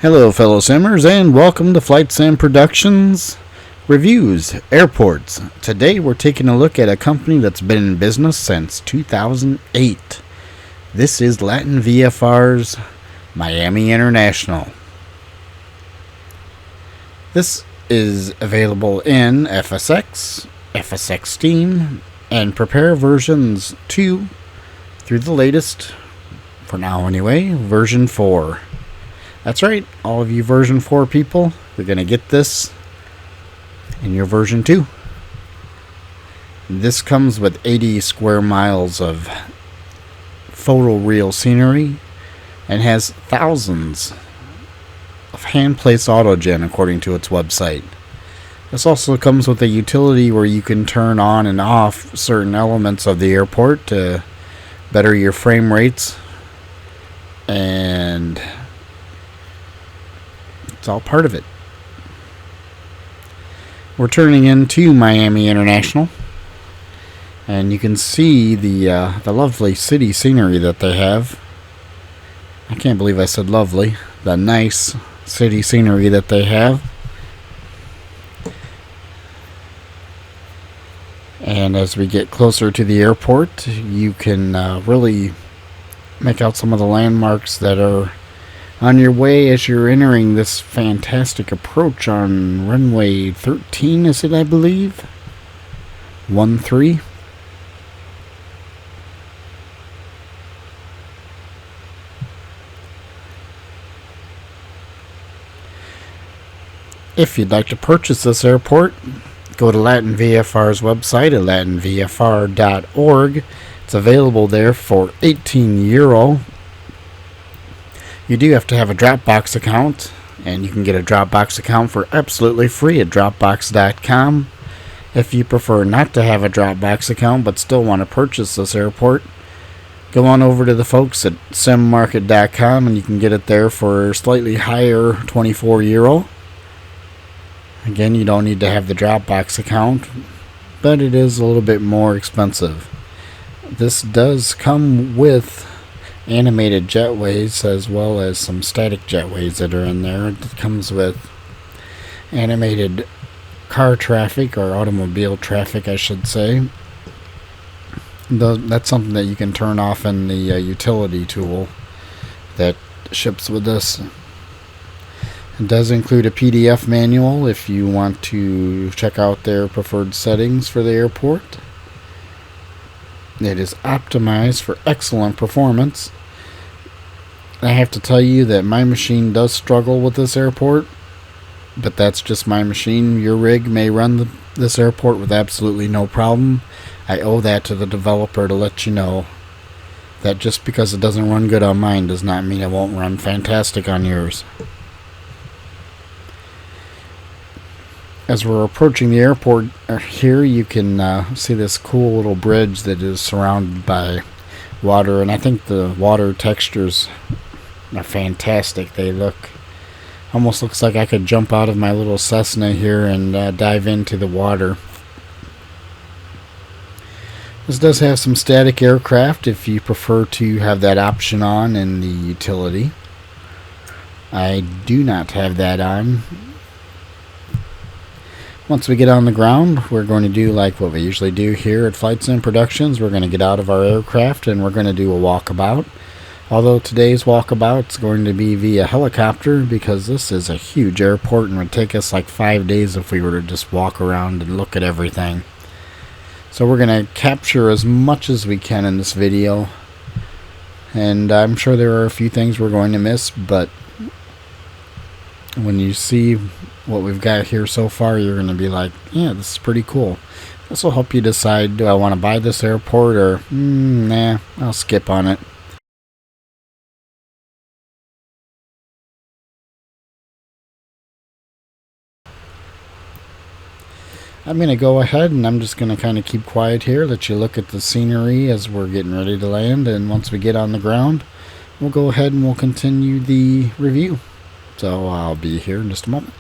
Hello, fellow simmers, and welcome to FlightSim Productions Reviews Airports. Today we're taking a look at a company that's been in business since 2008. This is LatinVFR's Miami International. This is available in FSX, FSX Steam, and Prepare versions 2 through the latest, for now anyway, version 4. That's right, all of you version 4 people, you're going to get this in your version 2. This comes with 80 square miles of photoreal scenery and has thousands of hand-placed autogen according to its website. This also comes with a utility where you can turn on and off certain elements of the airport to better your frame rates, and it's all part of it. We're turning into Miami International, and you can see the lovely city scenery that they have. I can't believe I said lovely. The nice city scenery that they have. And as we get closer to the airport, you can really make out some of the landmarks that are on your way as you're entering this fantastic approach on runway 13, is it, I believe? 13. If you'd like to purchase this airport, go to LatinVFR's website at latinvfr.org. It's available there for €18. You do have to have a Dropbox account, and you can get a Dropbox account for absolutely free at Dropbox.com. If you prefer not to have a Dropbox account but still want to purchase this airport, go on over to the folks at simmarket.com and you can get it there for slightly higher €24. Again, you don't need to have the Dropbox account, but it is a little bit more expensive. This does come with animated jetways as well as some static jetways that are in there. It comes with animated car traffic, or automobile traffic I should say. That's something that you can turn off in the utility tool that ships with this. It does include a PDF manual if you want to check out their preferred settings for the airport. It is optimized for excellent performance. I have to tell you that my machine does struggle with this airport, but that's just my machine. Your rig may run this airport with absolutely no problem. I owe that to the developer to let you know that just because it doesn't run good on mine does not mean it won't run fantastic on yours. As we're approaching the airport here, you can see this cool little bridge that is surrounded by water, and I think the water textures are fantastic. They almost looks like I could jump out of my little Cessna here and dive into the water. This does have some static aircraft if you prefer to have that option on in the utility. I do not have that on. Once we get on the ground, we're going to do like what we usually do here at FlightSim Productions. We're going to get out of our aircraft and we're going to do a walkabout. Although today's walkabout is going to be via helicopter, because this is a huge airport and would take us like 5 days if we were to just walk around and look at everything. So we're going to capture as much as we can in this video. And I'm sure there are a few things we're going to miss, but when you see what we've got here so far, you're going to be like, yeah, this is pretty cool. This will help you decide, do I want to buy this airport, or nah, I'll skip on it. I'm going to go ahead and I'm just going to kind of keep quiet here, let you look at the scenery as we're getting ready to land, and once we get on the ground, we'll go ahead and we'll continue the review. So I'll be here in just a moment.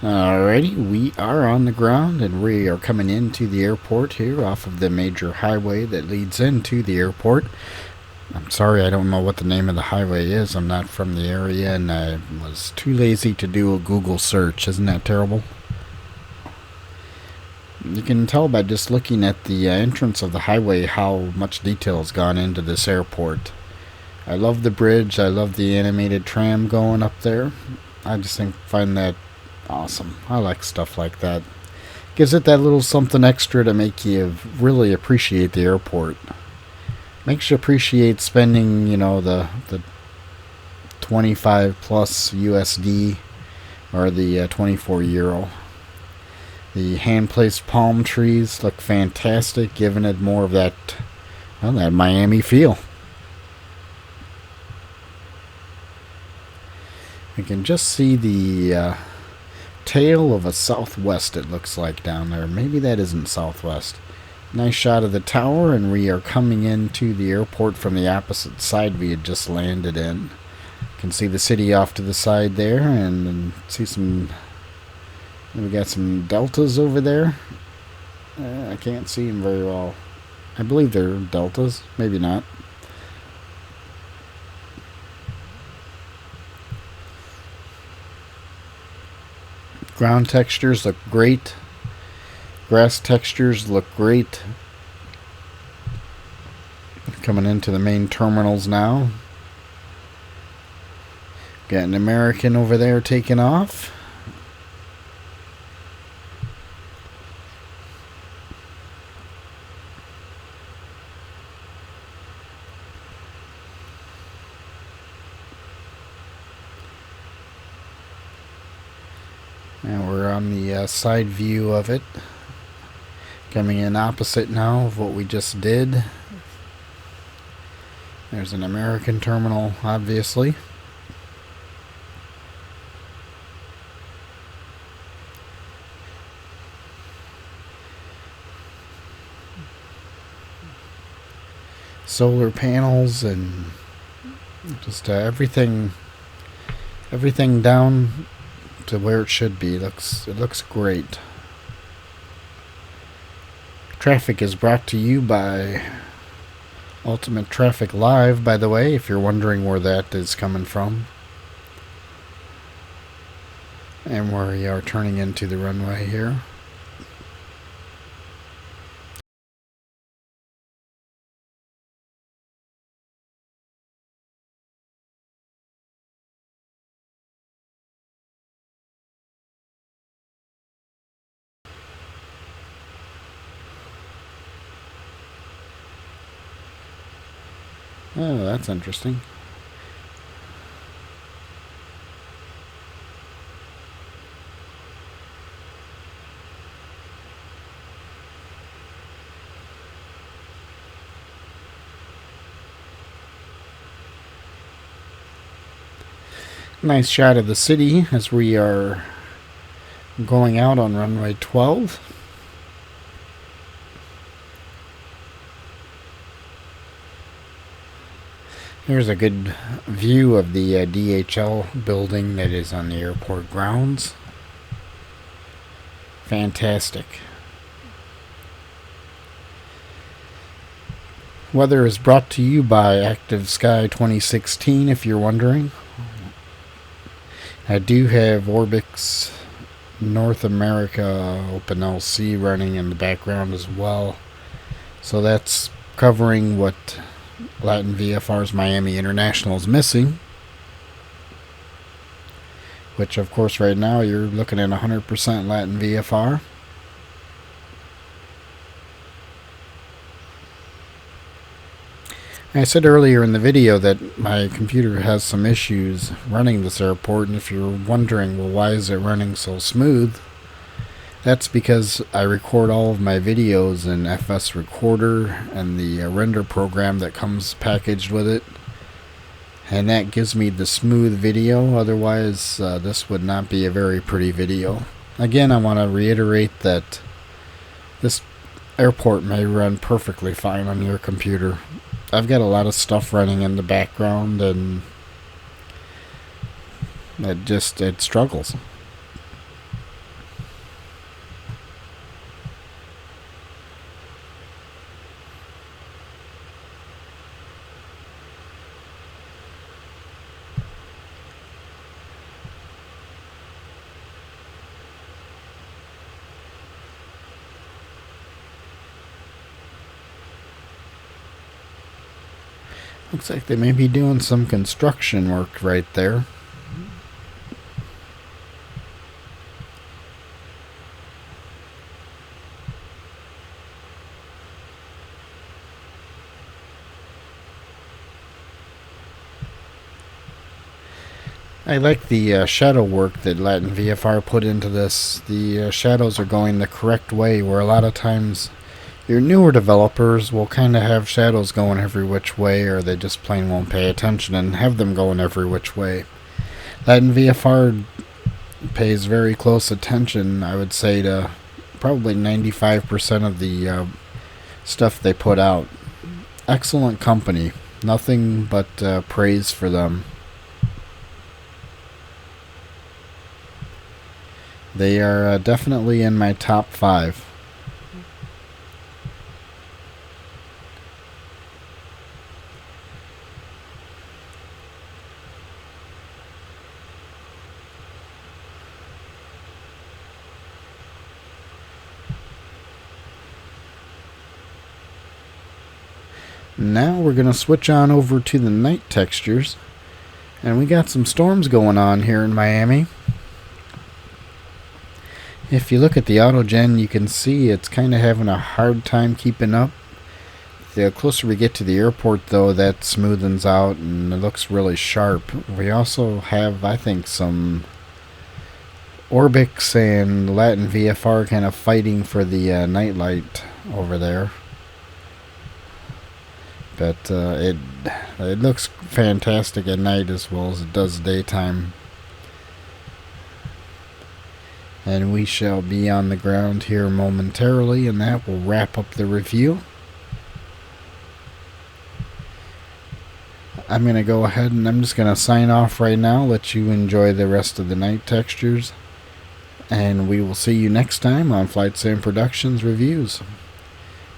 Alrighty, we are on the ground and we are coming into the airport here off of the major highway that leads into the airport. I'm sorry, I don't know what the name of the highway is. I'm not from the area and I was too lazy to do a Google search. Isn't that terrible? You can tell by just looking at the entrance of the highway how much detail has gone into this airport. I love the bridge. I love the animated tram going up there. I just find that awesome. I like stuff like that. Gives it that little something extra to make you really appreciate the airport. Makes you appreciate spending, the 25 plus USD or the 24 euro. The hand-placed palm trees look fantastic, giving it more of that Miami feel. You can just see the tail of a Southwest, it looks like, down there. Maybe that isn't Southwest. Nice shot of the tower, and we are coming into the airport from the opposite side we had just landed in. You can see the city off to the side there, and see we got some deltas over there. I can't see them very well. I believe they're deltas, maybe not. Ground textures look great. Grass textures look great. Coming into the main terminals now. Got an American over there taking off. And we're on the side view of it. Coming in opposite now of what we just did. There's an American terminal, obviously. Solar panels and just everything down to where it should be. It looks great. Traffic is brought to you by Ultimate Traffic Live, by the way, if you're wondering where that is coming from. And we are turning into the runway here. Oh, that's interesting. Nice shot of the city as we are going out on runway 12. Here's a good view of the DHL building that is on the airport grounds. Fantastic. Weather is brought to you by Active Sky 2016, if you're wondering. I do have Orbix North America Open LC running in the background as well. So that's covering what LatinVFR's Miami International is missing. Which, of course, right now you're looking at 100% LatinVFR. I said earlier in the video that my computer has some issues running this airport, and if you're wondering, well, why is it running so smooth? That's because I record all of my videos in FS Recorder and the render program that comes packaged with it, and that gives me the smooth video. Otherwise, this would not be a very pretty video. Again, I want to reiterate that this airport may run perfectly fine on your computer. I've got a lot of stuff running in the background, and it struggles. Looks like they may be doing some construction work right there. I like the shadow work that LatinVFR put into this. The shadows are going the correct way, where a lot of times your newer developers will kind of have shadows going every which way, or they just plain won't pay attention and have them going every which way. LatinVFR pays very close attention, I would say, to probably 95% of the stuff they put out. Excellent company. Nothing but praise for them. They are definitely in my top 5. Now we're going to switch on over to the night textures. And we got some storms going on here in Miami. If you look at the AutoGen, you can see it's kind of having a hard time keeping up. The closer we get to the airport, though, that smoothens out and it looks really sharp. We also have, I think, some Orbix and LatinVFR kind of fighting for the nightlight over there. But it looks fantastic at night as well as it does daytime. And we shall be on the ground here momentarily, and that will wrap up the review. I'm going to go ahead and I'm just going to sign off right now, let you enjoy the rest of the night textures. And we will see you next time on FlightSim Productions Reviews.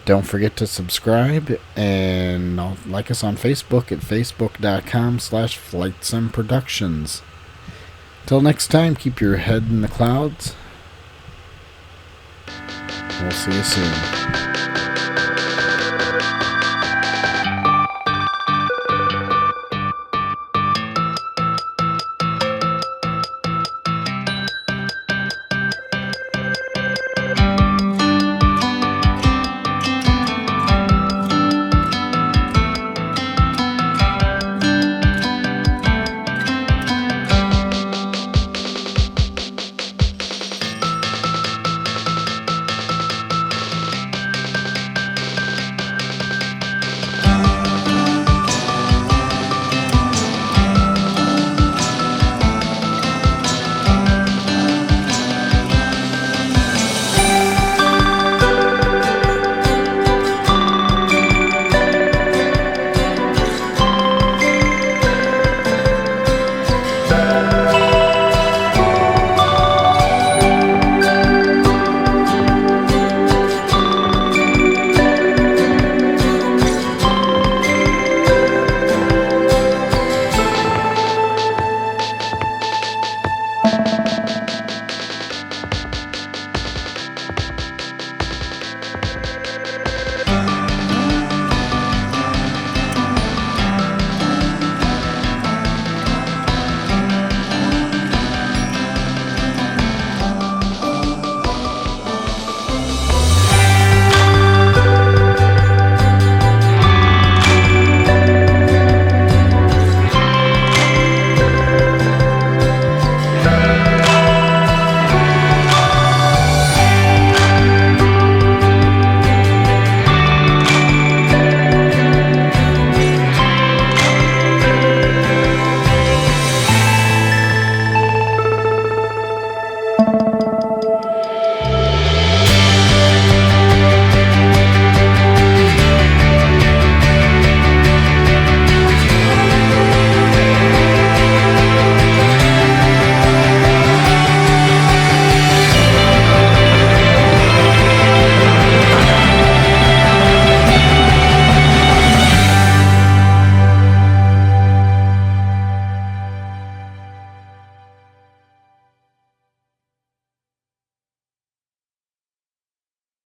Don't forget to subscribe and like us on Facebook at facebook.com/FlightSimProductions. Till next time, keep your head in the clouds. We'll see you soon.